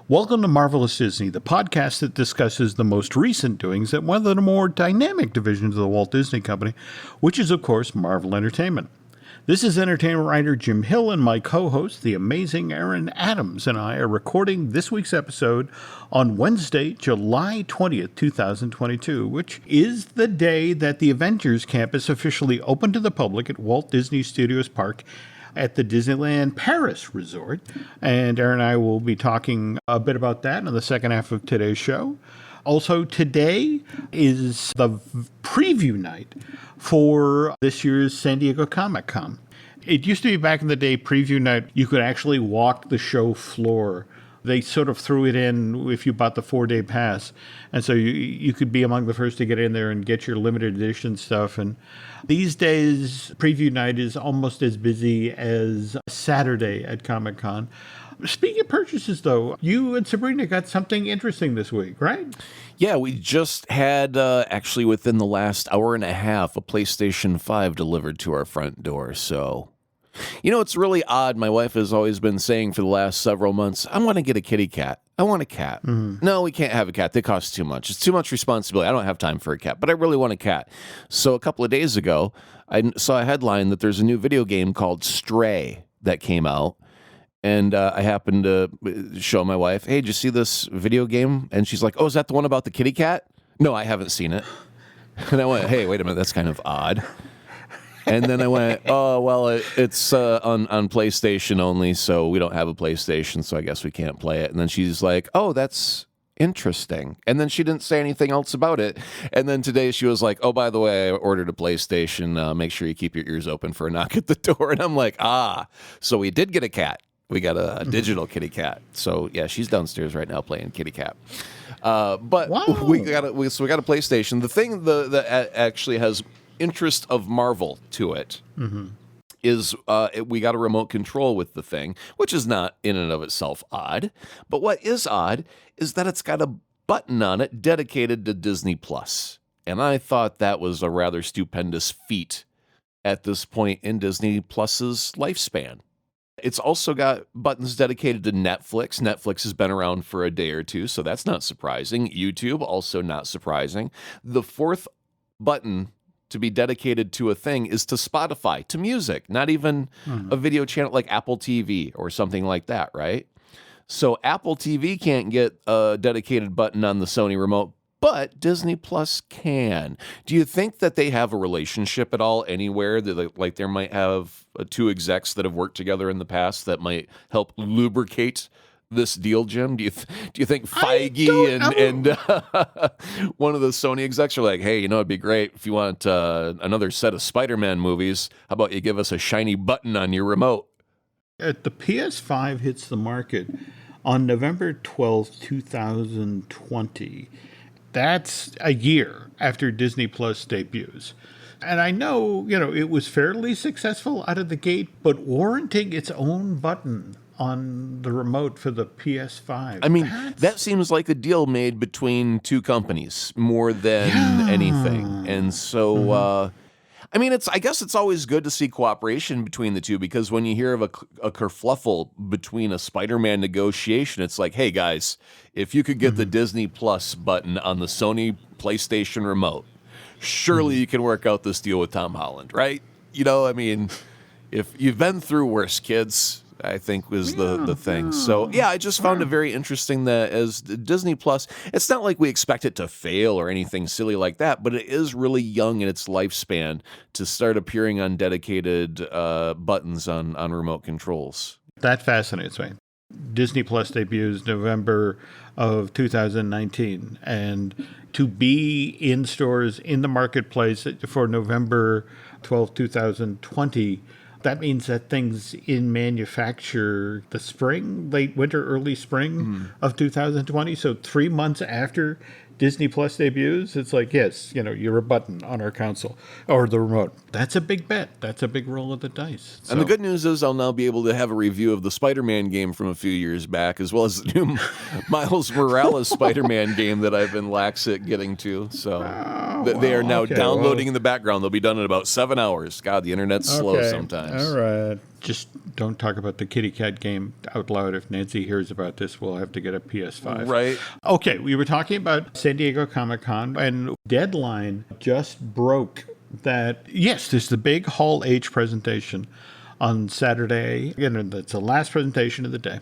Welcome to Marvelous Disney, the podcast that discusses the most recent doings at one of the more dynamic divisions of the Walt Disney Company, which is, of course, Marvel Entertainment. This is entertainment writer Jim Hill, and my co-host, the amazing Aaron Adams, and I are recording this week's episode on Wednesday, July 20th, 2022, which is the day that the Avengers campus officially opened to the public at Walt Disney Studios Park at the Disneyland Paris Resort. And Aaron and I will be talking a bit about that in the second half of today's show. Also, today is the preview night for this year's San Diego Comic-Con. It used to be back in the day, preview night, you could actually walk the show floor. They sort of threw it in if you bought the 4-day pass. And so you could be among the first to get in there and get your limited edition stuff. And these days, preview night is almost as busy as Saturday at Comic-Con. Speaking of purchases, though, you and Sabrina got something interesting this week, right? Yeah, we just had, actually within the last hour and a half, a PlayStation 5 delivered to our front door, so... You know, it's really odd. My wife has always been saying for the last several months, I want to get a kitty cat. I want a cat. Mm-hmm. No, we can't have a cat. They cost too much. It's too much responsibility. I don't have time for a cat, but I really want a cat. So a couple of days ago, I saw a headline that there's a new video game called Stray that came out. And I happened to show my wife, hey, did you see this video game? And she's like, oh, is that the one about the kitty cat? No, I haven't seen it. And I went, hey, wait a minute, that's kind of odd. And then I went, oh, well, it's on PlayStation only, so we don't have a PlayStation, so I guess we can't play it. And then she's like, oh, that's interesting. And then she didn't say anything else about it. And then today she was like, oh, by the way, I ordered a PlayStation. Make sure you keep your ears open for a knock at the door. And I'm like, so we did get a cat. We got a digital kitty cat. So, yeah, she's downstairs right now playing kitty cat. But wow. we got a PlayStation. The thing that actually has interest of Marvel to it is we got a remote control with the thing, which is not in and of itself odd. But what is odd is that it's got a button on it dedicated to Disney Plus. And I thought that was a rather stupendous feat at this point in Disney Plus's lifespan. It's also got buttons dedicated to Netflix. Netflix has been around for a day or two, so that's not surprising. YouTube, also not surprising. The fourth button to be dedicated to a thing is to Spotify, to music, not even a video channel like Apple TV or something like that, right? So Apple TV can't get a dedicated button on the Sony remote, but Disney Plus can. Do you think that they have a relationship at all anywhere? That, like there might have two execs that have worked together in the past that might help lubricate this deal, Jim? Do you think Feige and one of the Sony execs are like, hey, you know, it'd be great if you want another set of Spider-Man movies. How about you give us a shiny button on your remote? The PS5 hits the market on November 12th, 2020. That's a year after Disney Plus debuts. And I know, it was fairly successful out of the gate, but warranting its own button on the remote for the PS5. I mean, that seems like a deal made between two companies more than anything. And so, I mean, I guess it's always good to see cooperation between the two, because when you hear of a kerfluffle between a Spider-Man negotiation, it's like, hey, guys, if you could get the Disney Plus button on the Sony PlayStation remote, surely you can work out this deal with Tom Holland, right? I mean, if you've been through worse, kids, I think was the thing. So, yeah, I just found it very interesting that as Disney Plus, it's not like we expect it to fail or anything silly like that, but it is really young in its lifespan to start appearing on dedicated buttons on remote controls. That fascinates me. Disney Plus debuts November of 2019, and to be in stores in the marketplace for November 12, 2020, that means that things in manufacture the spring, late winter, early spring of 2020. So 3 months after Disney Plus debuts, it's like, yes, you're a button on our console or the remote. That's a big bet. That's a big roll of the dice. So. And the good news is I'll now be able to have a review of the Spider-Man game from a few years back, as well as the new Miles Morales Spider-Man game that I've been lax at getting to. So they are now downloading in the background. They'll be done in about 7 hours. God, the internet's slow sometimes. All right. Just don't talk about the kitty cat game out loud. If Nancy hears about this, we'll have to get a PS5. Right. Okay, we were talking about San Diego Comic-Con, and Deadline just broke that, yes, there's the big Hall H presentation on Saturday. Again, that's the last presentation of the day.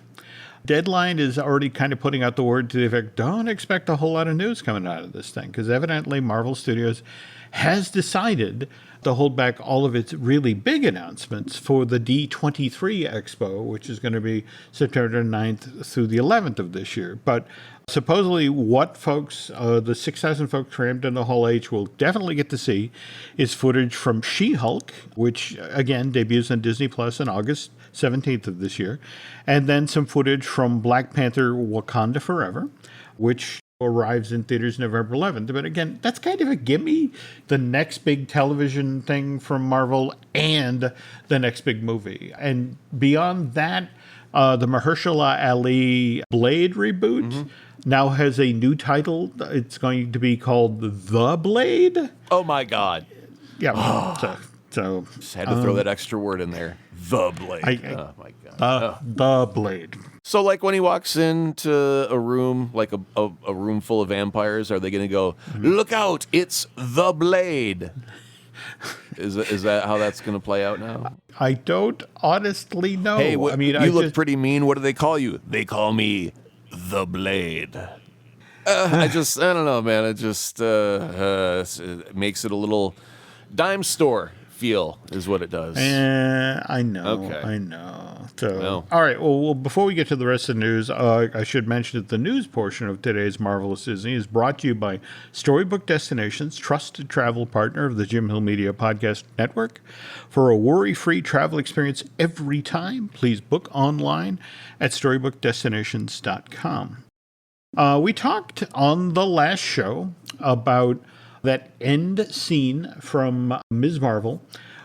Deadline is already kind of putting out the word to the effect, don't expect a whole lot of news coming out of this thing, because evidently Marvel Studios has decided to hold back all of its really big announcements for the D23 Expo, which is going to be September 9th through the 11th of this year. But supposedly what folks, the 6,000 folks crammed in the Hall H will definitely get to see is footage from She-Hulk, which, again, debuts on Disney Plus on August 17th of this year, and then some footage from Black Panther Wakanda Forever, which arrives in theaters November 11th. But again, that's kind of a gimme, the next big television thing from Marvel and the next big movie. And beyond that, the Mahershala Ali Blade reboot now has a new title. It's going to be called The Blade. Oh, my God. Yeah. So Just had to throw that extra word in there. The Blade. Oh, my God. The Blade. So, like, when he walks into a room, like a room full of vampires, are they going to go, look out, it's the Blade? Is that how that's going to play out now? I don't honestly know. Hey, I mean, you look pretty mean. What do they call you? They call me the Blade. I don't know, man. It just it makes it a little dime store feel is what it does. I know. Okay. I know. So, Well. all right. Well, before we get to the rest of the news, I should mention that the news portion of today's Marvelous Disney is brought to you by Storybook Destinations, trusted travel partner of the Jim Hill Media Podcast Network. For a worry-free travel experience every time, please book online at StorybookDestinations.com. We talked on the last show about that end scene from Ms. Marvel,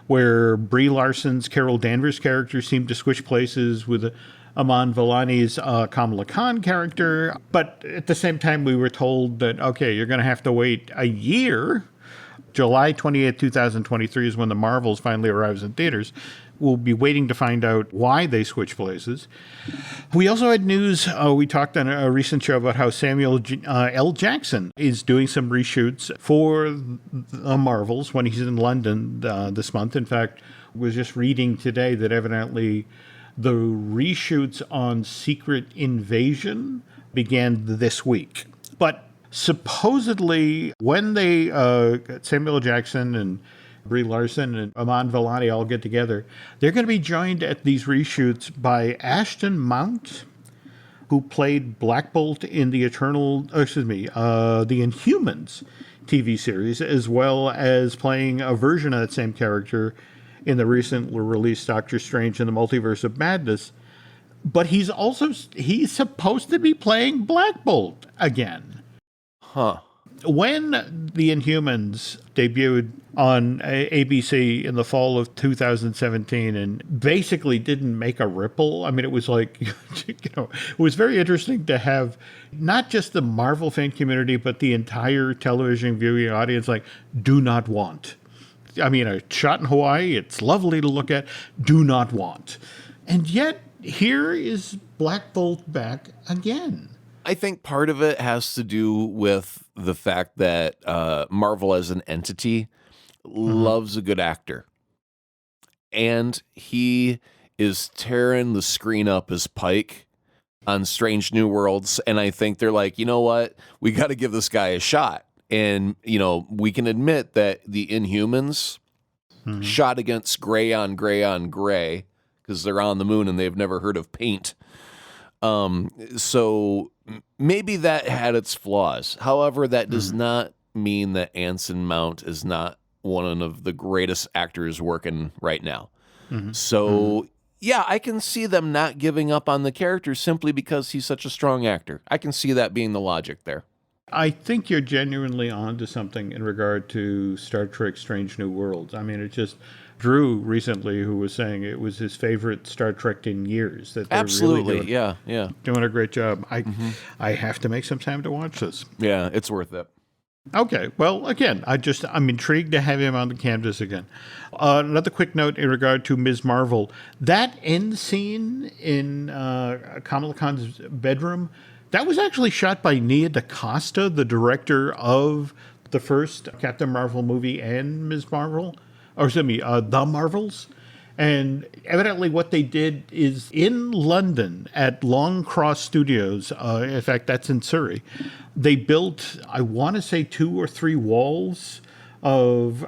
where Brie Larson's Carol Danvers character seemed to switch places with Aman Vellani's Kamala Khan character. But at the same time, we were told that, okay, you're going to have to wait a year. July 28th, 2023 is when the Marvels finally arrives in theaters. We'll be waiting to find out why they switch places. We also had news. We talked on a recent show about how Samuel L. Jackson is doing some reshoots for the Marvels when he's in London this month. In fact, was just reading today that evidently the reshoots on Secret Invasion began this week. But supposedly, when they Samuel L. Jackson and Brie Larson and Aman Vellani all get together, they're going to be joined at these reshoots by Ashton Mount, who played Black Bolt in the the Inhumans TV series, as well as playing a version of that same character in the recently released Doctor Strange in the Multiverse of Madness. But he's supposed to be playing Black Bolt again. Huh. When the Inhumans debuted on ABC in the fall of 2017 and basically didn't make a ripple, I mean, it was like, it was very interesting to have not just the Marvel fan community, but the entire television viewing audience like, do not want. I mean, a shot in Hawaii, it's lovely to look at, do not want. And yet, here is Black Bolt back again. I think part of it has to do with the fact that Marvel as an entity loves a good actor. And he is tearing the screen up as Pike on Strange New Worlds. And I think they're like, you know what? We got to give this guy a shot. And, we can admit that the Inhumans shot against gray on gray because they're on the moon and they've never heard of paint. So maybe that had its flaws. However, that does not mean that Anson Mount is not one of the greatest actors working right now. So, yeah, I can see them not giving up on the character simply because he's such a strong actor. I can see that being the logic there. I think you're genuinely onto something in regard to Star Trek Strange New Worlds. I mean, it just... Drew recently, who was saying it was his favorite Star Trek in years. That they're Absolutely, really doing a great job. I have to make some time to watch this. Yeah, it's worth it. Okay. Well, again, I'm intrigued to have him on the canvas again. Another quick note in regard to Ms. Marvel. That end scene in Kamala Khan's bedroom, that was actually shot by Nia DaCosta, the director of the first Captain Marvel movie and Ms. Marvel, or excuse me, The Marvels. And evidently, what they did is in London at Long Cross Studios, in fact, that's in Surrey, they built, I want to say, 2 or 3 walls of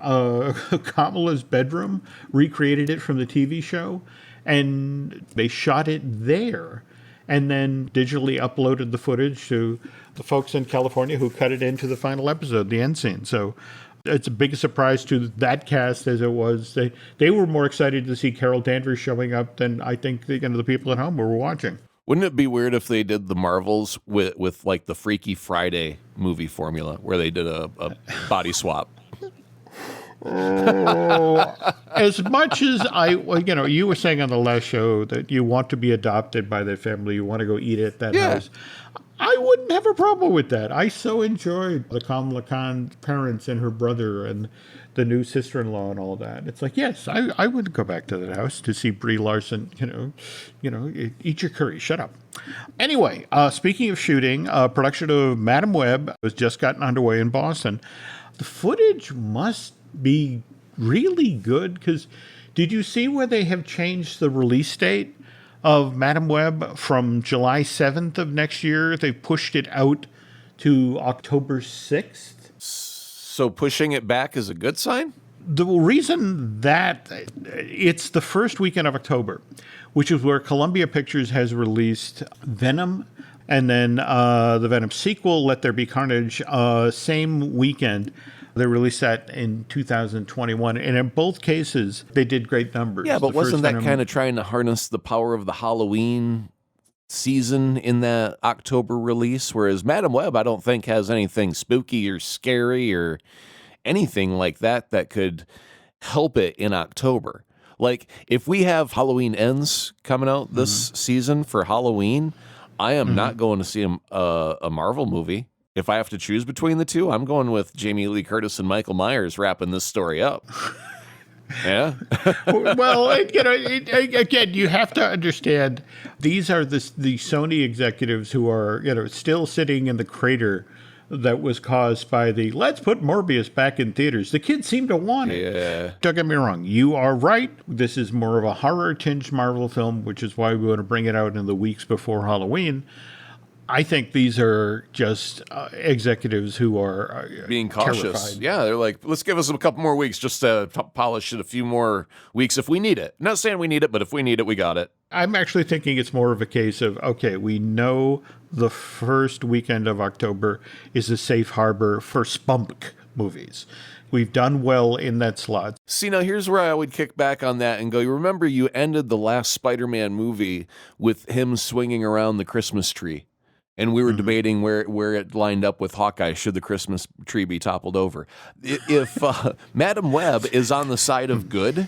Kamala's bedroom, recreated it from the TV show, and they shot it there and then digitally uploaded the footage to the folks in California who cut it into the final episode, the end scene. So it's a big surprise to that cast as it was. They were more excited to see Carol Danvers showing up than I think the people at home were watching. Wouldn't it be weird if they did the Marvels with like the Freaky Friday movie formula where they did a body swap? Oh, as much as you were saying on the last show that you want to be adopted by that family, you want to go eat at that house. I wouldn't have a problem with that. I so enjoyed the Kamala Khan parents and her brother and the new sister-in-law and all that. It's like, yes, I would go back to that house to see Brie Larson, eat your curry, shut up. Anyway, speaking of shooting, production of Madam Web has just gotten underway in Boston. The footage must be really good because did you see where they have changed the release date of Madam Web from July 7th of next year? They've pushed it out to October 6th. So pushing it back is a good sign? The reason that it's the first weekend of October, which is where Columbia Pictures has released Venom and then the Venom sequel, Let There Be Carnage, same weekend. They released that in 2021, and in both cases, they did great numbers. Yeah, but wasn't that kind of trying to harness the power of the Halloween season in that October release? Whereas Madam Web, I don't think has anything spooky or scary or anything like that that could help it in October. Like, if we have Halloween Ends coming out this season for Halloween, I am not going to see a Marvel movie. If I have to choose between the two, I'm going with Jamie Lee Curtis and Michael Myers wrapping this story up. Yeah. Well, again, you have to understand these are the Sony executives who are still sitting in the crater that was caused by the let's put Morbius back in theaters. The kids seem to want it. Yeah. Don't get me wrong. You are right. This is more of a horror-tinged Marvel film, which is why we want to bring it out in the weeks before Halloween. I think these are just executives who are being cautious. Terrified. Yeah, they're like, let's give us a couple more weeks just to polish it a few more weeks if we need it. Not saying we need it, but if we need it, we got it. I'm actually thinking it's more of a case of, okay, we know the first weekend of October is a safe harbor for spunk movies. We've done well in that slot. See, now here's where I would kick back on that and go, you remember you ended the last Spider-Man movie with him swinging around the Christmas tree. And we were debating where it lined up with Hawkeye, should the Christmas tree be toppled over. If Madam Web is on the side of good,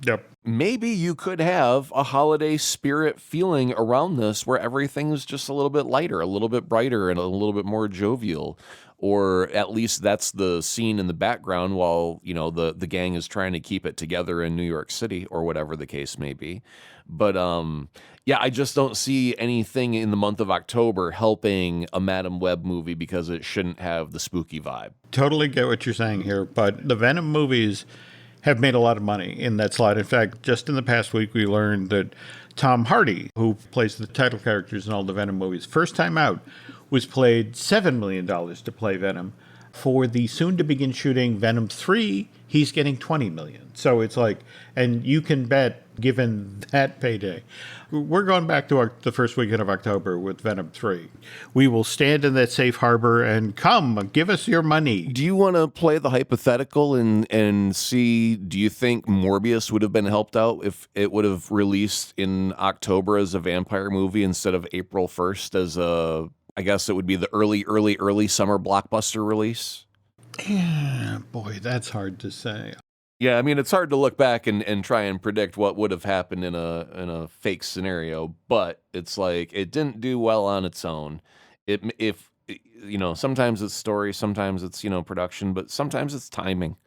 Yep. maybe you could have a holiday spirit feeling around this where everything is just a little bit lighter, a little bit brighter, and a little bit more jovial. Or at least that's the scene in the background while, the gang is trying to keep it together in New York City or whatever the case may be. But, yeah, I just don't see anything in the month of October helping a Madam Web movie because it shouldn't have the spooky vibe. Totally get what you're saying here, but the Venom movies have made a lot of money in that slot. In fact, just in the past week, we learned that Tom Hardy, who plays the title characters in all the Venom movies, first time out, was paid $7 million to play Venom. For the soon-to-begin shooting Venom 3, he's getting $20 million. So it's like, and you can bet, given that payday, we're going back to the first weekend of October with Venom 3. We will stand in that safe harbor and come, give us your money. Do you want to play the hypothetical and see, do you think Morbius would have been helped out if it would have released in October as a vampire movie instead of April 1st as I guess it would be the early summer blockbuster release? Yeah, boy, that's hard to say. Yeah, I mean, it's hard to look back and try and predict what would have happened in a fake scenario, but it's like it didn't do well on its own. If sometimes it's story, sometimes it's, production, but sometimes it's timing.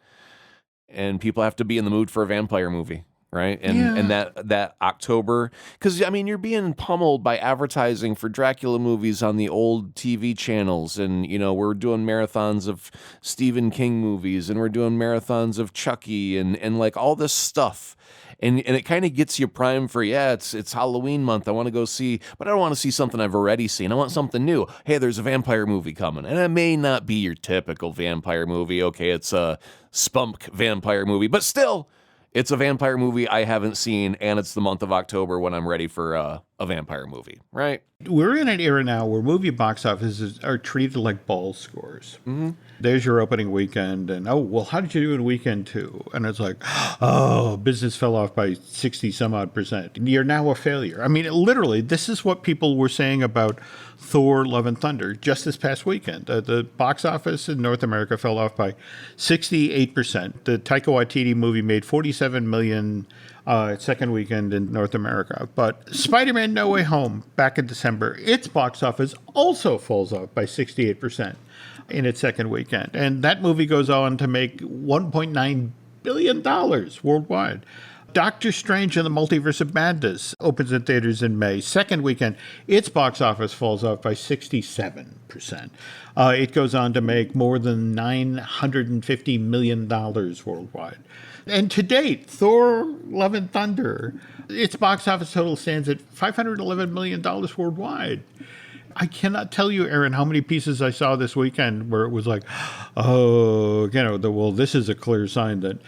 And people have to be in the mood for a vampire movie, right? And that October, because you're being pummeled by advertising for Dracula movies on the old TV channels, and we're doing marathons of Stephen King movies, and we're doing marathons of Chucky, and like all this stuff. And it kind of gets you primed for, it's Halloween month. I want to go see, but I don't want to see something I've already seen. I want something new. Hey, there's a vampire movie coming. And it may not be your typical vampire movie. Okay, it's a spunk vampire movie, but still, it's a vampire movie I haven't seen, and it's the month of October when I'm ready for a vampire movie, right? We're in an era now where movie box offices are treated like ball scores. Mm-hmm. There's your opening weekend, and how did you do in weekend two? And it's like, business fell off by 60 some odd percent. You're now a failure. Literally, this is what people were saying about Thor: Love and Thunder just this past weekend. The box office in North America fell off by 68%. The Taika Waititi movie made $47 million second weekend in North America. But Spider-Man: No Way Home, back in December, its box office also falls off by 68% in its second weekend. And that movie goes on to make $1.9 billion worldwide. Doctor Strange and the Multiverse of Madness opens in theaters in May. Second weekend, its box office falls off by 67%. It goes on to make more than $950 million worldwide. And to date, Thor: Love and Thunder, its box office total stands at $511 million worldwide. I cannot tell you, Aaron, how many pieces I saw this weekend where it was like, this is a clear sign that,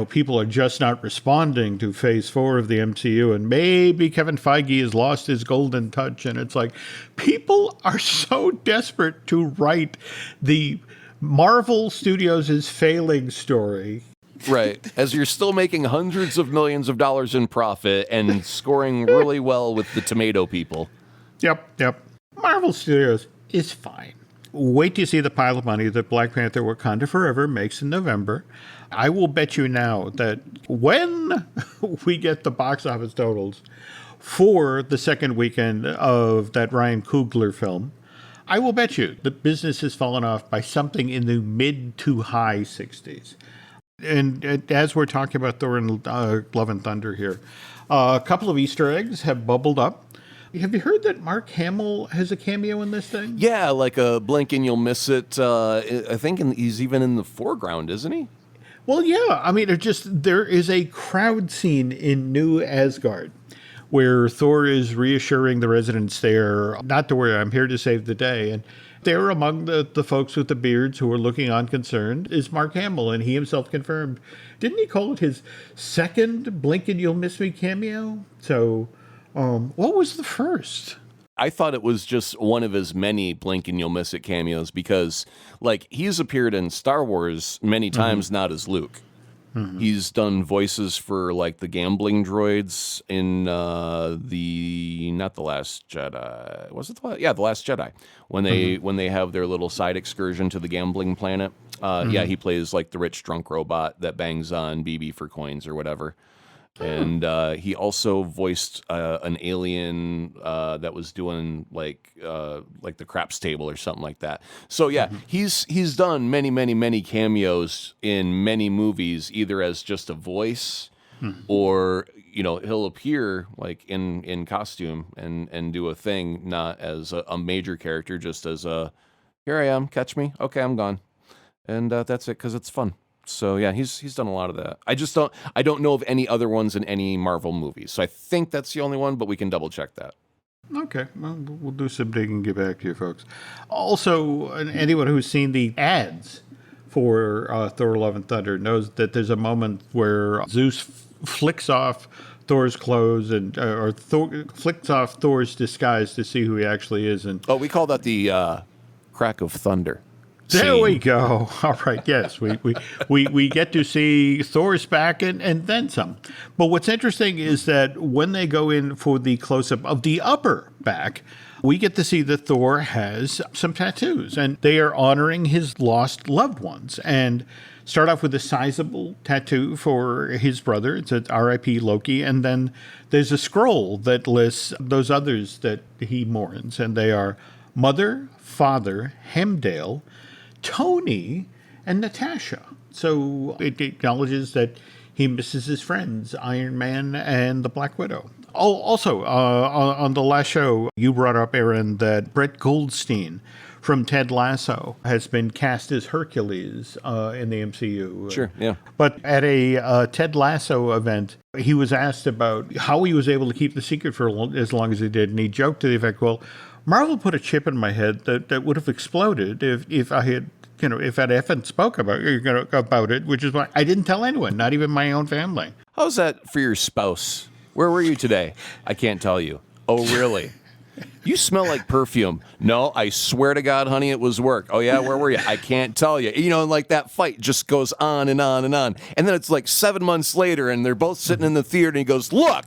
people are just not responding to phase 4 of the MCU, and maybe Kevin Feige has lost his golden touch. And it's like, people are so desperate to write the Marvel Studios' failing story. Right. As you're still making hundreds of millions of dollars in profit and scoring really well with the tomato people. Yep. Marvel Studios is fine. Wait till you see the pile of money that Black Panther: Wakanda Forever makes in November. I will bet you now that when we get the box office totals for the second weekend of that Ryan Coogler film, I will bet you the business has fallen off by something in the mid to high 60s. And as we're talking about Thor and Love and Thunder here, a couple of Easter eggs have bubbled up. Have you heard that Mark Hamill has a cameo in this thing? Yeah, like a blink and you'll miss it. I think he's even in the foreground, isn't he? Well, yeah. There is a crowd scene in New Asgard where Thor is reassuring the residents there, not to worry, I'm here to save the day. And there among the folks with the beards who are looking on concerned is Mark Hamill, and he himself confirmed. Didn't he call it his second Blink and You'll Miss Me cameo? So, what was the first? I thought it was just one of his many Blink and You'll Miss It cameos because, he's appeared in Star Wars many times, not as Luke. Mm-hmm. He's done voices for, the gambling droids in not The Last Jedi. Was it The Last Jedi. When they have their little side excursion to the gambling planet. Yeah, he plays, the rich drunk robot that bangs on BB for coins or whatever. And he also voiced an alien that was doing the craps table or something like that. So yeah, he's done many, many, many cameos in many movies, either as just a voice or he'll appear in costume and do a thing, not as a major character, just as a here I am, catch me, okay, I'm gone, and that's it because it's fun. So yeah, he's done a lot of that. I don't know of any other ones in any Marvel movies. So I think that's the only one, but we can double check that. Okay, well, we'll do some digging and get back to you folks. Also, anyone who's seen the ads for Thor: Love and Thunder knows that there's a moment where Zeus flicks off Thor's clothes or flicks off Thor's disguise to see who he actually is. And we call that the crack of thunder. There we go. All right. Yes, we get to see Thor's back and then some. But what's interesting is that when they go in for the close-up of the upper back, we get to see that Thor has some tattoos, and they are honoring his lost loved ones. And start off with a sizable tattoo for his brother. It's an R.I.P. Loki. And then there's a scroll that lists those others that he mourns, and they are Mother, Father, Hemdale, Tony, and Natasha. So it acknowledges that he misses his friends, Iron Man and the Black Widow. Oh, also, on the last show, you brought up, Aaron, that Brett Goldstein from Ted Lasso has been cast as Hercules in the MCU. Sure, yeah. But at a Ted Lasso event, he was asked about how he was able to keep the secret for as long as he did, and he joked to the effect, well, Marvel put a chip in my head that would have exploded if I had, if I'd effing spoke about it, which is why I didn't tell anyone, not even my own family. How's that for your spouse? Where were you today? I can't tell you. Oh, really? You smell like perfume. No, I swear to God, honey, it was work. Oh, yeah, where were you? I can't tell you. And like that fight just goes on and on and on. And then it's like 7 months later, and they're both sitting in the theater, and he goes, look,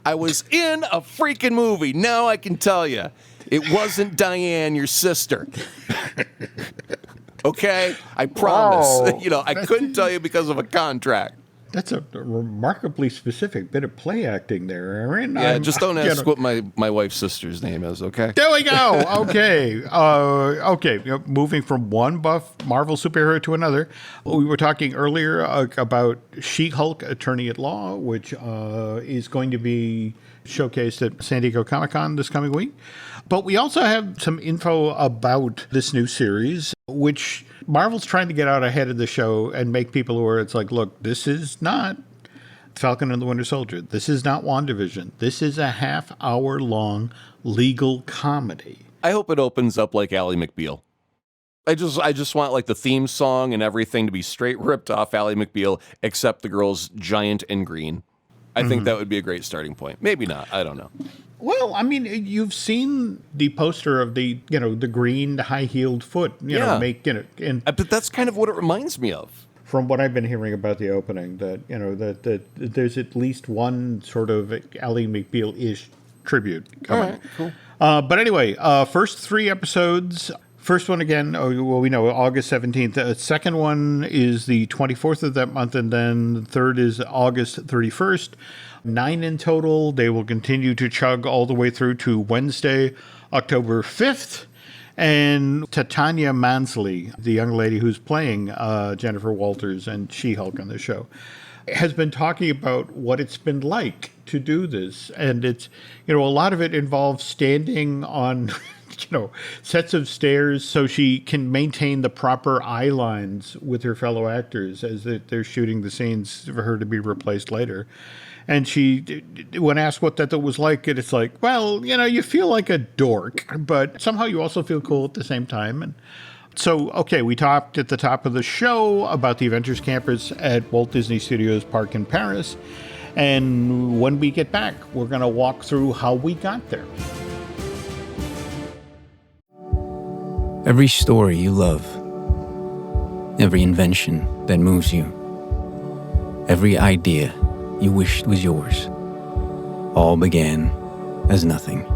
I was in a freaking movie. Now I can tell you. It wasn't Diane, your sister. Okay? I promise. Wow. I couldn't tell you because of a contract. That's a remarkably specific bit of play acting there, Aaron. Yeah, just don't ask what my wife's sister's name is, okay? There we go. Okay. Okay. Moving from one buff Marvel superhero to another. We were talking earlier about She-Hulk Attorney at Law, which is going to be showcased at San Diego Comic-Con this coming week. But we also have some info about this new series, which Marvel's trying to get out ahead of the show and make people aware. It's like, look, this is not Falcon and the Winter Soldier. This is not WandaVision. This is a half-hour-long legal comedy. I hope it opens up like Ally McBeal. I just want like the theme song and everything to be straight ripped off Ally McBeal, except the girl's giant and green. I think that would be a great starting point. Maybe not. I don't know. Well, I mean, you've seen the poster of the green high-heeled foot, But that's kind of what it reminds me of. From what I've been hearing about the opening, that there's at least one sort of Ally McBeal-ish tribute coming. All right, cool. But anyway, first 3 episodes. First one again, we know August 17th. The second one is the 24th of that month, and then the third is August 31st. 9 in total. They will continue to chug all the way through to Wednesday, October 5th. And Titania Mansley, the young lady who's playing Jennifer Walters and She-Hulk on the show, has been talking about what it's been like to do this. And it's, a lot of it involves standing on, sets of stairs so she can maintain the proper eye lines with her fellow actors as they're shooting the scenes for her to be replaced later. And she, when asked what that was like, it's like, well, you feel like a dork, but somehow you also feel cool at the same time. And so, okay, we talked at the top of the show about the Avengers campus at Walt Disney Studios Park in Paris. And when we get back, we're going to walk through how we got there. Every story you love, every invention that moves you, every idea you wished was yours, all began as nothing.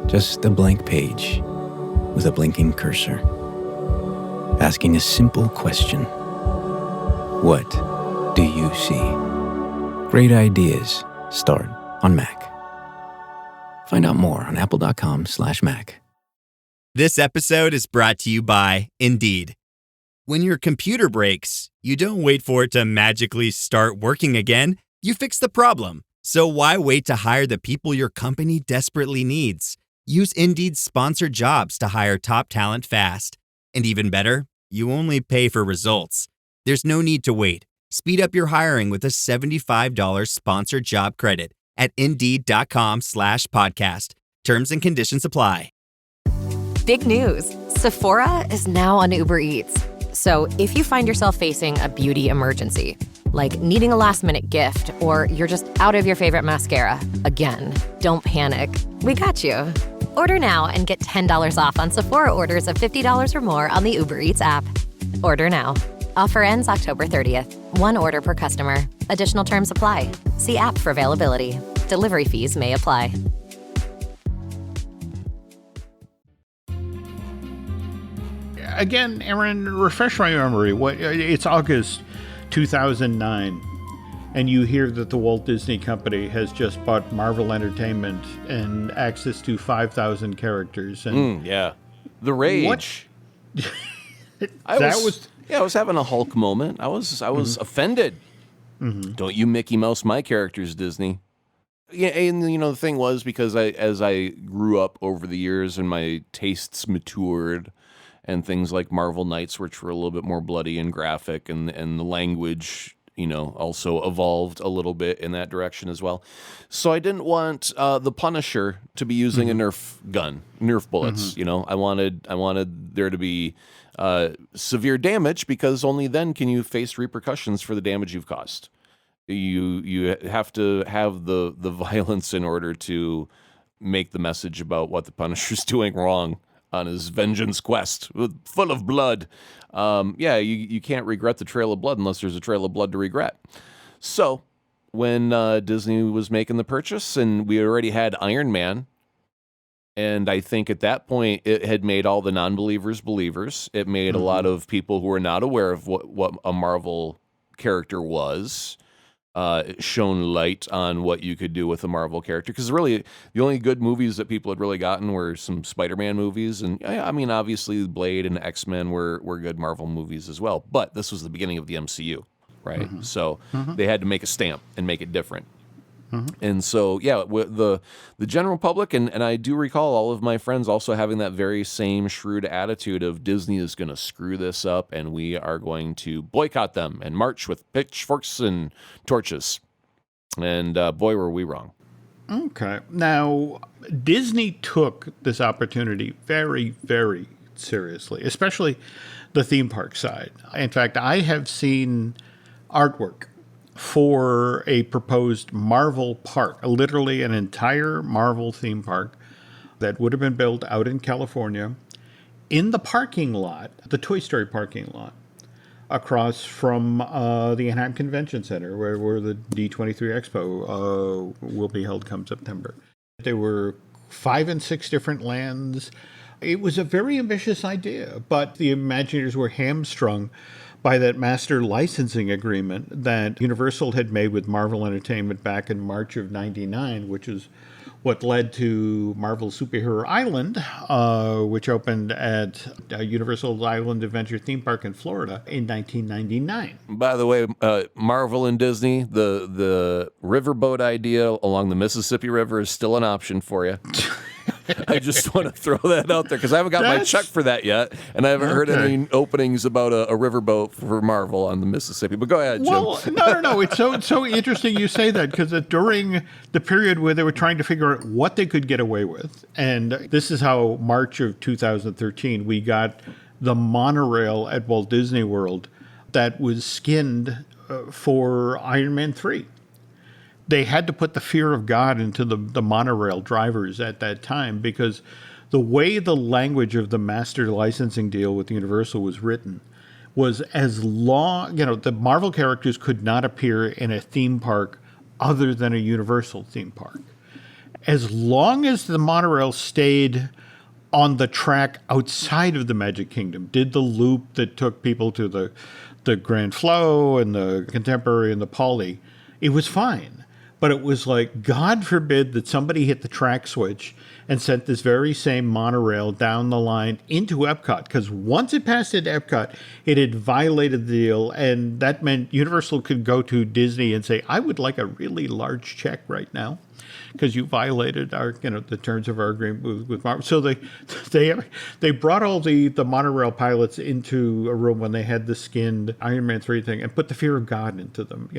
Just a blank page with a blinking cursor, asking a simple question. What do you see? Great ideas start on Mac. Find out more on apple.com/Mac. This episode is brought to you by Indeed. When your computer breaks, you don't wait for it to magically start working again. You fix the problem. So why wait to hire the people your company desperately needs? Use Indeed's sponsored jobs to hire top talent fast. And even better, you only pay for results. There's no need to wait. Speed up your hiring with a $75 sponsored job credit at Indeed.com/podcast. Terms and conditions apply. Big news. Sephora is now on Uber Eats. So if you find yourself facing a beauty emergency, like needing a last-minute gift, or you're just out of your favorite mascara, again, don't panic. We got you. Order now and get $10 off on Sephora orders of $50 or more on the Uber Eats app. Order now. Offer ends October 30th. One order per customer. Additional terms apply. See app for availability. Delivery fees may apply. Again, Aaron, refresh my memory. It's August 2009, and you hear that the Walt Disney Company has just bought Marvel Entertainment and access to 5,000 characters. And Yeah. The rage. I was having a Hulk moment. I was offended. Don't you Mickey Mouse my characters, Disney. Yeah, and the thing was, because as I grew up over the years and my tastes matured, and things like Marvel Knights, which were a little bit more bloody and graphic, and the language, also evolved a little bit in that direction as well. So I didn't want the Punisher to be using a Nerf bullets. I wanted there to be severe damage, because only then can you face repercussions for the damage you've caused. You have to have the violence in order to make the message about what the Punisher's doing wrong on his vengeance quest, full of blood. You can't regret the trail of blood unless there's a trail of blood to regret. So when Disney was making the purchase, and we already had Iron Man, and I think at that point it had made all the non-believers believers. It made a lot of people who were not aware of what a Marvel character was. Shone light on what you could do with a Marvel character, because really the only good movies that people had really gotten were some Spider-Man movies, and I mean, obviously Blade and X-Men were good Marvel movies as well, but this was the beginning of the MCU, right? So they had to make a stamp and make it different. And so, the general public, and I do recall all of my friends also having that very same shrewd attitude of Disney is going to screw this up, and we are going to boycott them and march with pitchforks and torches. And boy, were we wrong. Okay. Now, Disney took this opportunity very, very seriously, especially the theme park side. In fact, I have seen artwork for a proposed Marvel park, literally an entire Marvel theme park that would have been built out in California in the parking lot, the Toy Story parking lot, across from the Anaheim Convention Center, where the D23 Expo will be held come September. There were 5 and 6 different lands. It was a very ambitious idea, but the Imagineers were hamstrung by that master licensing agreement that Universal had made with Marvel Entertainment back in March of '99, which is what led to Marvel Superhero Island, which opened at Universal's Island Adventure theme park in Florida in 1999. By the way, Marvel and Disney, the riverboat idea along the Mississippi River is still an option for you. I just want to throw that out there because I haven't got my check for that yet, and I haven't heard any openings about a riverboat for Marvel on the Mississippi. But go ahead, Jim. Well, no. It's so interesting you say that, because during the period where they were trying to figure out what they could get away with, and this is how March of 2013 we got the monorail at Walt Disney World that was skinned for Iron Man 3. They had to put the fear of God into the monorail drivers at that time, because the way the language of the master licensing deal with Universal was written was, as long, the Marvel characters could not appear in a theme park other than a Universal theme park. As long as the monorail stayed on the track outside of the Magic Kingdom, did the loop that took people to the Grand Flow and the Contemporary and the Poly, it was fine. But it was like, God forbid that somebody hit the track switch and sent this very same monorail down the line into Epcot. Because once it passed into Epcot, it had violated the deal. And that meant Universal could go to Disney and say, I would like a really large check right now, because you violated our, the terms of our agreement with Marvel. So they brought all the monorail pilots into a room when they had the skinned Iron Man 3 thing and put the fear of God into them.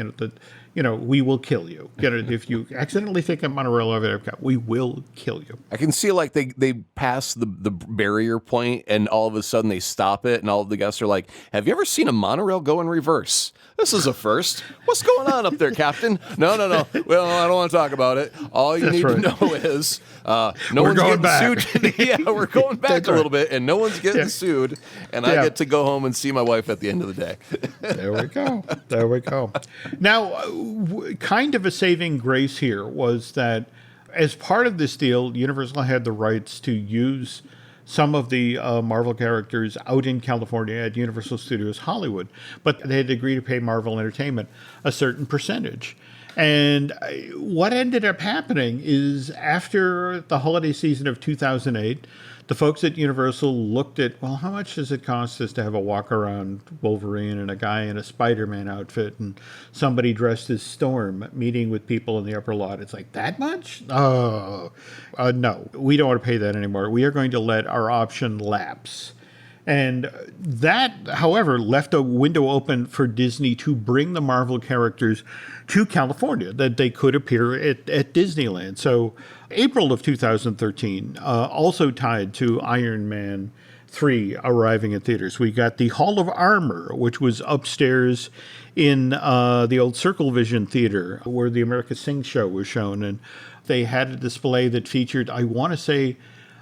We will kill you. If you accidentally take a monorail over Epcot, we will kill you. I can see like they pass the barrier point and all of a sudden they stop it, and all of the guests are like, have you ever seen a monorail go in reverse? This is a first. What's going on up there, Captain? No. Well, I don't want to talk about it. All you need to know is no one's getting back. Sued. Yeah, we're going back a little bit, and no one's getting sued, and I get to go home and see my wife at the end of the day. There we go. Now, kind of a saving grace here was that as part of this deal, Universal had the rights to use some of the Marvel characters out in California at Universal Studios Hollywood, but they had to agree to pay Marvel Entertainment a certain percentage. And what ended up happening is, after the holiday season of 2008, the folks at Universal looked at, well, how much does it cost us to have a walk-around Wolverine and a guy in a Spider-Man outfit and somebody dressed as Storm meeting with people in the upper lot? It's like, that much? Oh, no, we don't want to pay that anymore. We are going to let our option lapse. And that, however, left a window open for Disney to bring the Marvel characters to California, that they could appear at Disneyland. So April of 2013, also tied to Iron Man 3 arriving in theaters. We got the Hall of Armor, which was upstairs in the old Circle Vision Theater, where the America Sing show was shown. And they had a display that featured, I want to say,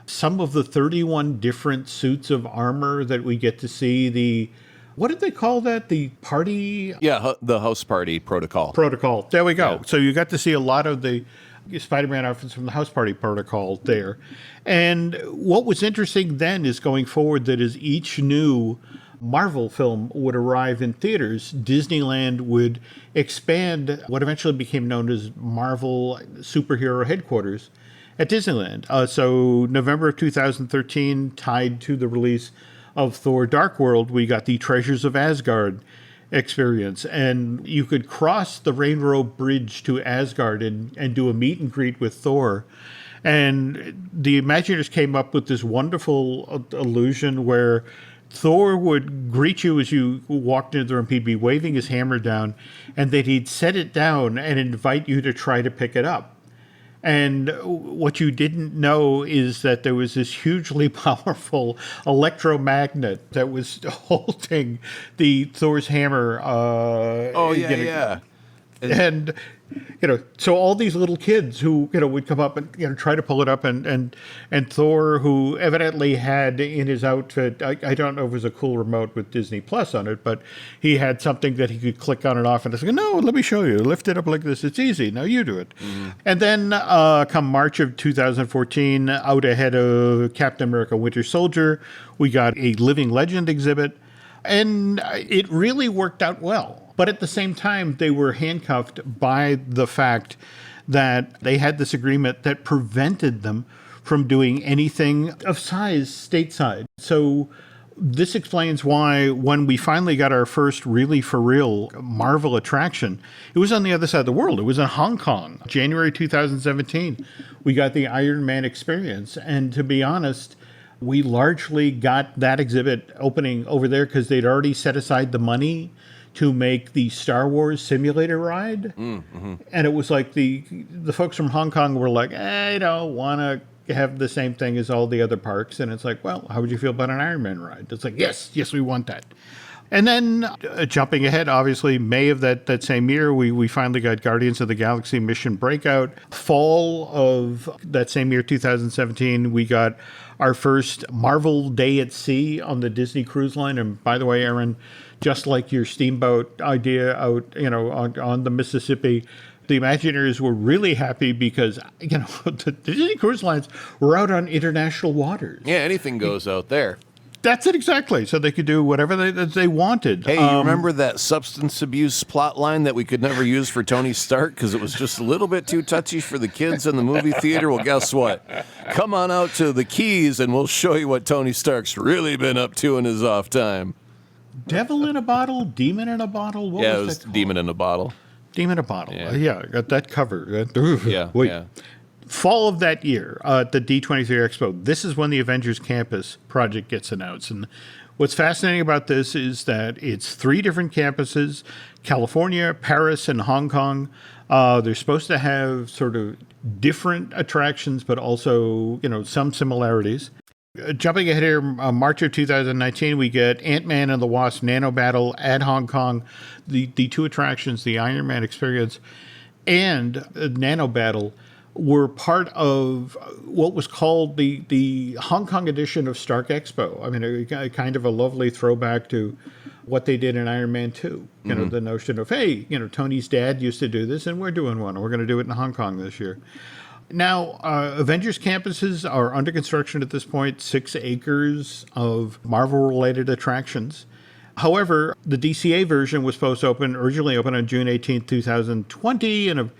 some of the 31 different suits of armor that we get to see. What did they call that? The party? Yeah, the house party protocol. Protocol. There we go. Yeah. So you got to see a lot of the Spider-Man outfits from the house party protocol there. And what was interesting then is going forward that as each new Marvel film would arrive in theaters, Disneyland would expand what eventually became known as Marvel Superhero Headquarters at Disneyland. So November of 2013, tied to the release of Thor Dark World, we got the Treasures of Asgard experience. And you could cross the Rainbow Bridge to Asgard and do a meet and greet with Thor. And the Imagineers came up with this wonderful illusion where Thor would greet you as you walked into the room. He'd be waving his hammer down, and then he'd set it down and invite you to try to pick it up. And what you didn't know is that there was this hugely powerful electromagnet that was holding the Thor's hammer. Yeah. And, so all these little kids who, would come up and, try to pull it up. And Thor, who evidently had in his outfit, I don't know if it was a cool remote with Disney Plus on it, but he had something that he could click on and off. And I said, no, let me show you. Lift it up like this. It's easy. Now you do it. Mm-hmm. And then come March of 2014, out ahead of Captain America Winter Soldier, we got a Living Legend exhibit. And it really worked out well. But at the same time, they were handcuffed by the fact that they had this agreement that prevented them from doing anything of size stateside. So this explains why when we finally got our first really for real Marvel attraction, it was on the other side of the world. It was in Hong Kong, January 2017. We got the Iron Man experience. And to be honest, we largely got that exhibit opening over there because they'd already set aside the money to make the Star Wars simulator ride. Mm-hmm. And it was like the folks from Hong Kong were like, I don't want to have the same thing as all the other parks. And it's like, well, how would you feel about an Iron Man ride? It's like, yes, we want that. And then jumping ahead, obviously, May of that same year, we finally got Guardians of the Galaxy Mission Breakout. Fall of that same year, 2017, we got our first Marvel Day at Sea on the Disney Cruise Line. And by the way, Aaron, just like your steamboat idea out, on the Mississippi, the Imagineers were really happy because, the Disney Cruise Lines were out on international waters. Yeah, anything goes out there. That's it exactly. So they could do whatever they wanted. Hey, you remember that substance abuse plot line that we could never use for Tony Stark because it was just a little bit too touchy for the kids in the movie theater? Well, guess what? Come on out to the Keys and we'll show you what Tony Stark's really been up to in his off time. Devil in a bottle? Demon in a bottle? What it was was that called? Demon in a Bottle. Demon in a Bottle. Yeah. I got that covered. Yeah. Fall of that year, at the D23 Expo, this is when the Avengers Campus project gets announced. And what's fascinating about this is that it's 3 different campuses, California, Paris, and Hong Kong. They're supposed to have sort of different attractions, but also, some similarities. Jumping ahead here, March of 2019, we get Ant-Man and the Wasp Nano Battle at Hong Kong, the 2 attractions, the Iron Man experience and Nano Battle, were part of what was called the Hong Kong edition of Stark Expo. I mean, a kind of a lovely throwback to what they did in Iron Man 2. The notion of, hey, Tony's dad used to do this, and we're doing one. We're going to do it in Hong Kong this year. Now, Avengers campuses are under construction at this point, 6 acres of Marvel-related attractions. However, the DCA version was supposed to originally open on June 18, 2020, and of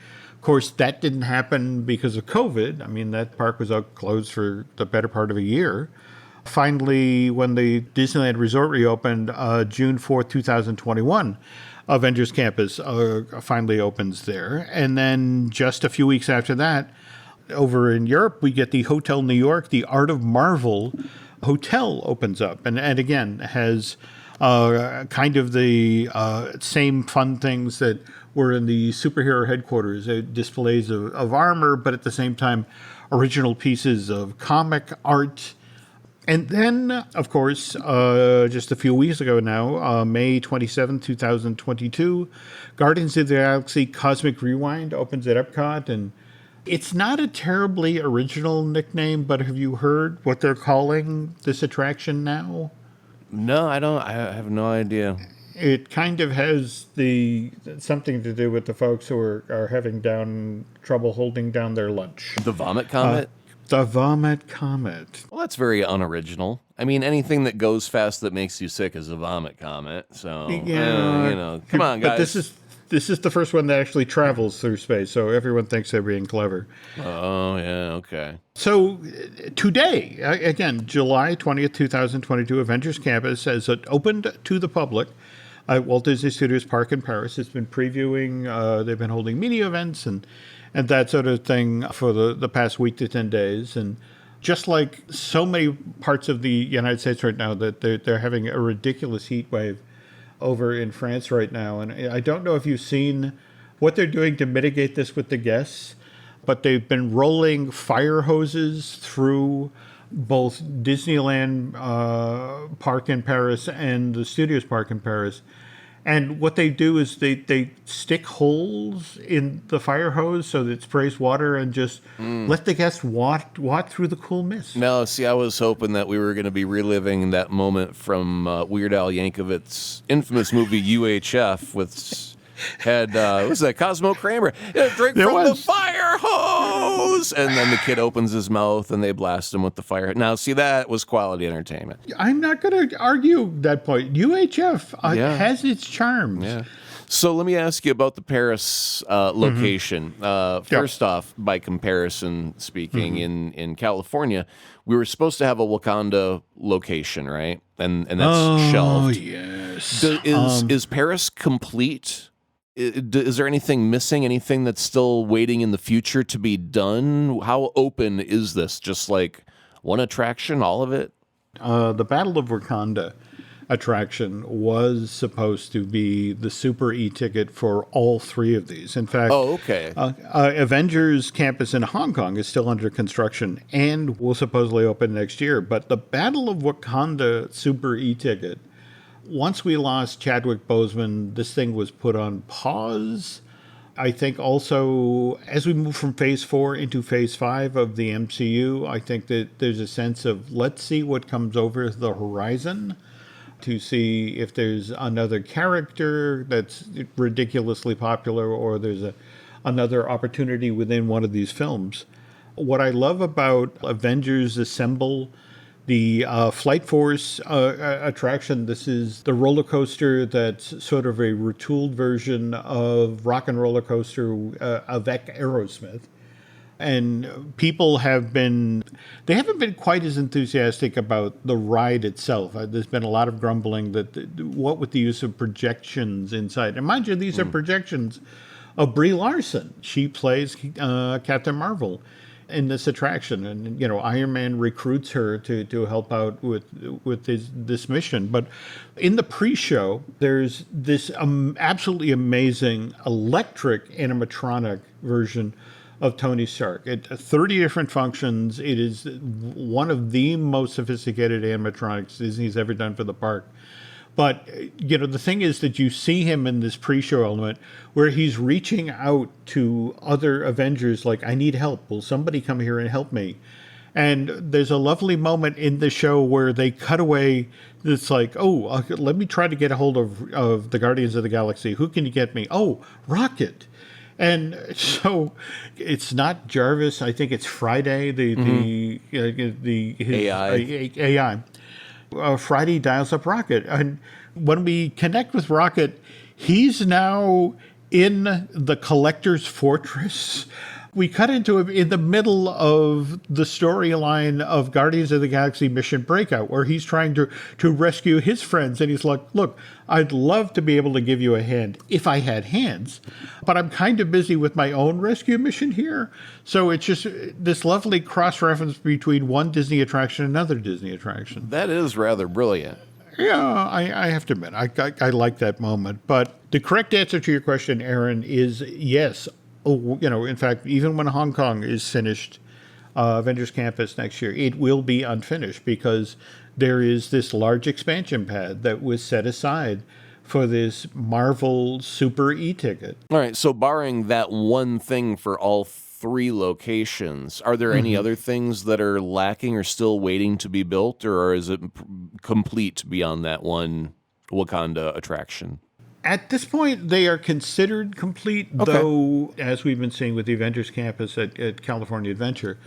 course, that didn't happen because of COVID. I mean, that park was out closed for the better part of a year. Finally, when the Disneyland Resort reopened June 4th, 2021, Avengers Campus finally opens there. And then just a few weeks after that, over in Europe, we get the Hotel New York, the Art of Marvel hotel opens up. And again, has kind of the same fun things that were in the superhero headquarters, displays of armor, but at the same time, original pieces of comic art. And then, of course, just a few weeks ago now, May 27, 2022, Guardians of the Galaxy Cosmic Rewind opens at Epcot. And it's not a terribly original nickname, but have you heard what they're calling this attraction now? No, I don't. I have no idea. It kind of has something to do with the folks who are having trouble holding down their lunch. The Vomit Comet? The Vomit Comet. Well, that's very unoriginal. I mean, anything that goes fast that makes you sick is a vomit comet. So, come on, guys. But this is the first one that actually travels through space, so everyone thinks they're being clever. Oh, yeah, okay. So today, again, July 20th, 2022, Avengers Campus has opened to the public at Walt Disney Studios Park in Paris. It's been previewing, they've been holding media events and that sort of thing for the past week to 10 days. And just like so many parts of the United States right now, that they're having a ridiculous heat wave over in France right now. And I don't know if you've seen what they're doing to mitigate this with the guests, but they've been rolling fire hoses through both Disneyland Park in Paris and the Studios Park in Paris. And what they do is they stick holes in the fire hose so that it sprays water and just let the guests walk through the cool mist. No, see, I was hoping that we were going to be reliving that moment from Weird Al Yankovic's infamous movie UHF had what was that, Cosmo Kramer? Drink from the fire hose, and then the kid opens his mouth and they blast him with the fire. Now, see, that was quality entertainment. I'm not going to argue that point. UHF has its charms. Yeah. So let me ask you about the Paris location. First off, by comparison speaking, in California, we were supposed to have a Wakanda location, right? And that's shelved. Oh, yes. Is Paris complete? Is there anything missing? Anything that's still waiting in the future to be done? How open is this? Just like one attraction, all of it? The Battle of Wakanda attraction was supposed to be the super e-ticket for all three of these. In fact, Avengers Campus in Hong Kong is still under construction and will supposedly open next year. But the Battle of Wakanda super e-ticket, once we lost Chadwick Boseman, this thing was put on pause. I think also as we move from phase 4 into phase 5 of the MCU, I think that there's a sense of let's see what comes over the horizon to see if there's another character that's ridiculously popular or there's another opportunity within one of these films. What I love about Avengers Assemble, the Flight Force attraction, this is the roller coaster that's sort of a retooled version of Rock and Roller Coaster avec Aerosmith. And people haven't been quite as enthusiastic about the ride itself. There's been a lot of grumbling that what with the use of projections inside. And mind you, these are projections of Brie Larson. She plays Captain Marvel in this attraction, and Iron Man recruits her to help out with this mission. But in the pre-show, there's this absolutely amazing electric animatronic version of Tony Stark. 30 different functions. It is one of the most sophisticated animatronics Disney's ever done for the park. But, the thing is that you see him in this pre-show element where he's reaching out to other Avengers like, I need help. Will somebody come here and help me? And there's a lovely moment in the show where they cut away. It's like, let me try to get a hold of the Guardians of the Galaxy. Who can you get me? Oh, Rocket. And so it's not Jarvis. I think it's Friday, the AI. Friday dials up Rocket. And when we connect with Rocket, he's now in the collector's fortress. We cut into him in the middle of the storyline of Guardians of the Galaxy Mission Breakout, where he's trying to rescue his friends. And he's like, look, I'd love to be able to give you a hand if I had hands, but I'm kind of busy with my own rescue mission here. So it's just this lovely cross-reference between one Disney attraction and another Disney attraction. That is rather brilliant. Yeah, I have to admit, I like that moment. But the correct answer to your question, Aaron, is yes. Oh, in fact, even when Hong Kong is finished, Avengers Campus next year, it will be unfinished because there is this large expansion pad that was set aside for this Marvel Super E-ticket. All right, so barring that one thing for all 3 locations, are there any other things that are lacking or still waiting to be built, or is it complete beyond that one Wakanda attraction? At this point, they are considered complete, though, as we've been seeing with the Avengers Campus at California Adventure,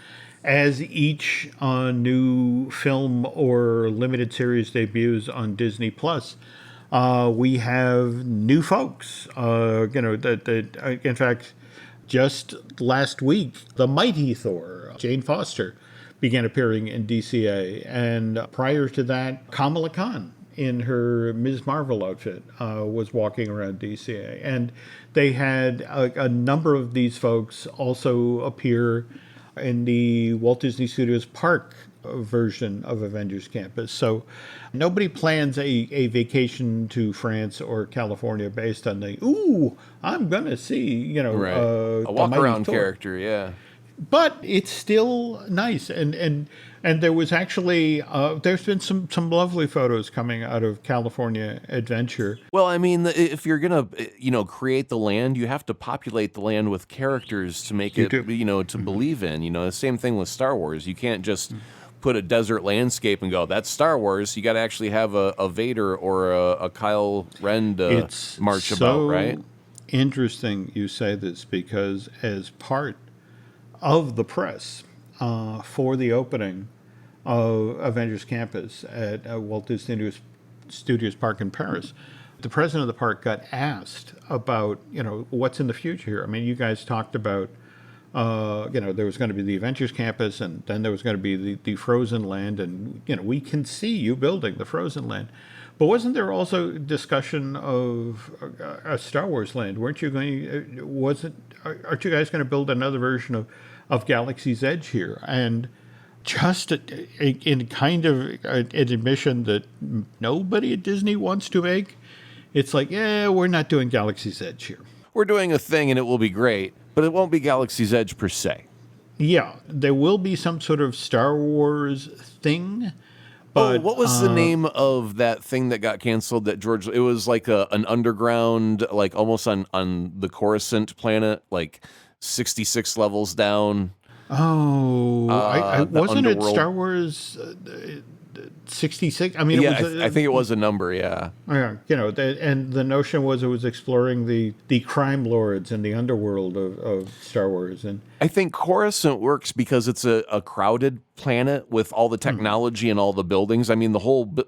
as each new film or limited series debuts on Disney Plus, we have new folks. In fact, just last week, the mighty Thor, Jane Foster, began appearing in DCA, and prior to that, Kamala Khan, in her Ms. Marvel outfit, was walking around DCA. And they had a number of these folks also appear in the Walt Disney Studios Park version of Avengers Campus. So nobody plans a vacation to France or California based on I'm going to see, Right. A walk-around character, yeah. But it's still nice, and there was actually there's been some lovely photos coming out of California Adventure. Well, I mean, if you're gonna create the land, you have to populate the land with characters to make it to believe in. The same thing with Star Wars. You can't just put a desert landscape and go, that's Star Wars. You got to actually have a Vader or a Kyle Ren to march about, right? Interesting you say this, because as part of the press for the opening of Avengers Campus at Walt Disney Studios Park in Paris, the president of the park got asked about, what's in the future here. I mean, you guys talked about, there was going to be the Avengers Campus, and then there was going to be the Frozen Land, and, we can see you building the Frozen Land. But wasn't there also discussion of a Star Wars land? Aren't you guys going to build another version of Galaxy's Edge here? And just in kind of an admission that nobody at Disney wants to make, it's like, we're not doing Galaxy's Edge here. We're doing a thing and it will be great, but it won't be Galaxy's Edge per se. Yeah, there will be some sort of Star Wars thing. But, what was the name of that thing that got canceled that George... It was like an underground, like almost on the Coruscant planet, like 66 levels down. Wasn't underworld. it Star Wars 66? I mean, yeah, I think it was a number, yeah. Yeah, and the notion was it was exploring the crime lords and the underworld of Star Wars. And I think Coruscant works because it's a crowded planet with all the technology and all the buildings. I mean,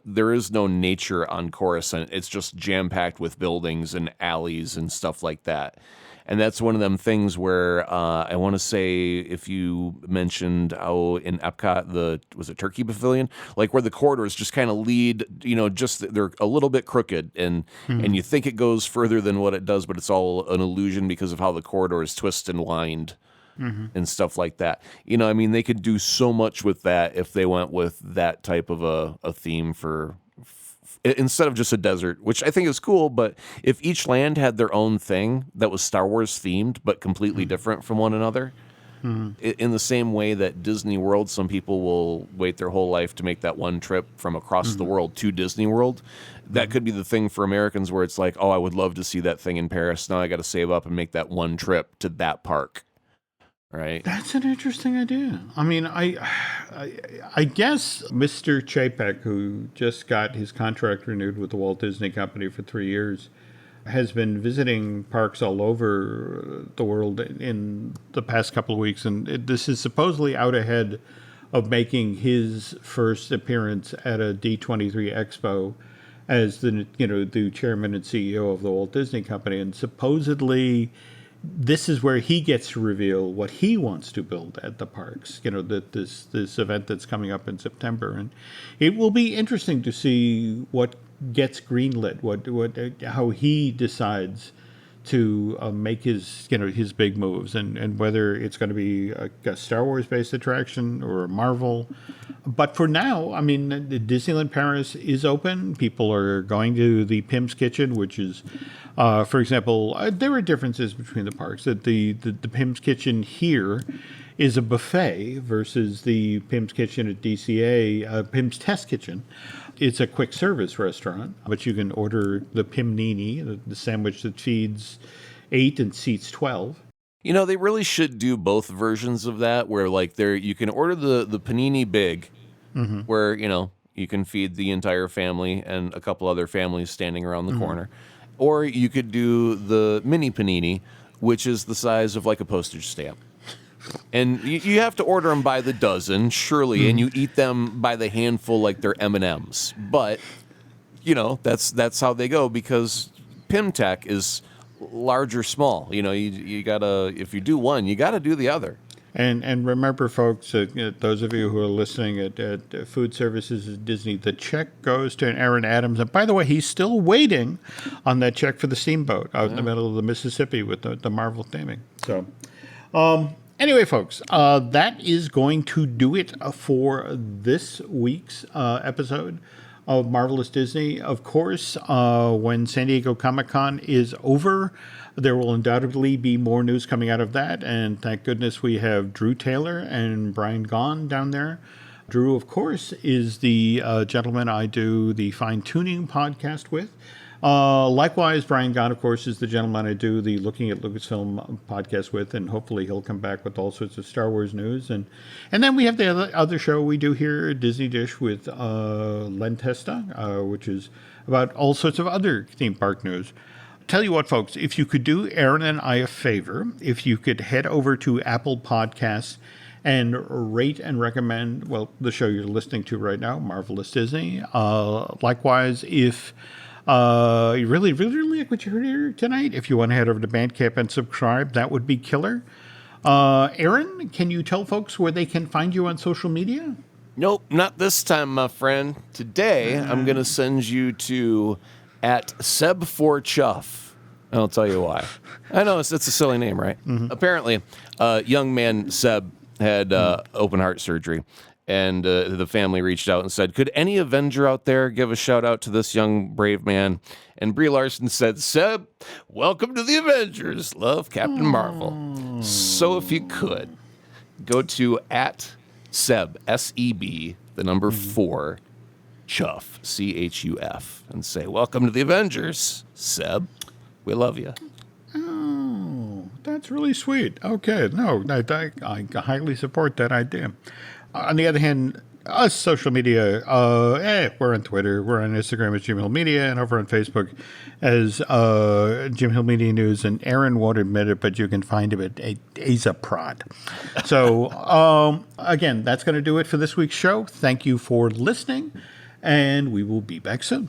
there is no nature on Coruscant. It's just jam-packed with buildings and alleys and stuff like that. And that's one of them things where I want to say, if you mentioned in Epcot, was it Turkey Pavilion? Like where the corridors just kind of lead, they're a little bit crooked, and you think it goes further than what it does, but it's all an illusion because of how the corridors twist and wind and stuff like that. I mean, they could do so much with that if they went with that type of a theme for... instead of just a desert, which I think is cool, but if each land had their own thing that was Star Wars themed but completely different from one another, in the same way that Disney World, some people will wait their whole life to make that one trip from across the world to Disney World, that could be the thing for Americans where it's like, I would love to see that thing in Paris. Now I got to save up and make that one trip to that park. Right. That's an interesting idea. I mean, I guess Mr. Chapek, who just got his contract renewed with the Walt Disney Company for 3 years, has been visiting parks all over the world in the past couple of weeks. And this is supposedly out ahead of making his first appearance at a D23 Expo as the chairman and CEO of the Walt Disney Company, and supposedly this is where he gets to reveal what he wants to build at the parks. That this event that's coming up in September, and it will be interesting to see what gets greenlit, how he decides to make his big moves, and whether it's going to be a Star Wars based attraction or a Marvel. But for now, I mean, the Disneyland Paris is open. People are going to the Pim's Kitchen, which is, for example, there are differences between the parks. That the Pim's Kitchen here is a buffet versus the Pim's Kitchen at DCA, Pim's Test Kitchen. It's a quick service restaurant, but you can order the Pimnini, the sandwich that feeds 8 and seats 12. They really should do both versions of that, where you can order the panini big, where you can feed the entire family and a couple other families standing around the corner, or you could do the mini panini, which is the size of like a postage stamp. And you have to order them by the dozen, surely, and you eat them by the handful like they're M&Ms. But that's how they go, because PimTech is large or small. You gotta, if you do one, you gotta do the other. And remember, folks, those of you who are listening at Food Services at Disney, the check goes to Aaron Adams. And by the way, he's still waiting on that check for the steamboat out in the middle of the Mississippi with the Marvel theming. So, anyway, folks, that is going to do it for this week's episode of Marvelous Disney. Of course, when San Diego Comic-Con is over, there will undoubtedly be more news coming out of that. And thank goodness we have Drew Taylor and Brian Gaughan down there. Drew, of course, is the gentleman I do the Fine Tuning podcast with. Likewise, Brian Gaughan, of course, is the gentleman I do the Looking at Lucasfilm podcast with, and hopefully he'll come back with all sorts of Star Wars news. And then we have the other show we do here, Disney Dish, with Len Testa, which is about all sorts of other theme park news. Tell you what, folks, if you could do Aaron and I a favor, if you could head over to Apple Podcasts and rate and recommend, well, the show you're listening to right now, Marvelous Disney. Likewise, if you really like what you heard here tonight, if you want to head over to Bandcamp and subscribe, that would be killer. Aaron, can you tell folks where they can find you on social media? Nope, not this time, my friend. Today, I'm going to send you to @Seb4Chuff. I'll tell you why. I know it's a silly name, right? Apparently, young man Seb had open heart surgery. And the family reached out and said, could any Avenger out there give a shout out to this young brave man? And Brie Larson said, Seb, welcome to the Avengers. Love, Captain Marvel. So if you could, go to @Seb, SEB, the number 4, Chuff, CHUF, and say, welcome to the Avengers, Seb. We love you. Oh, that's really sweet. Okay, no, I highly support that idea. On the other hand, us social media, we're on Twitter, we're on Instagram as Jim Hill Media, and over on Facebook as Jim Hill Media News. And Aaron won't admit it, but you can find him at Azaprod. So, again, that's going to do it for this week's show. Thank you for listening, and we will be back soon.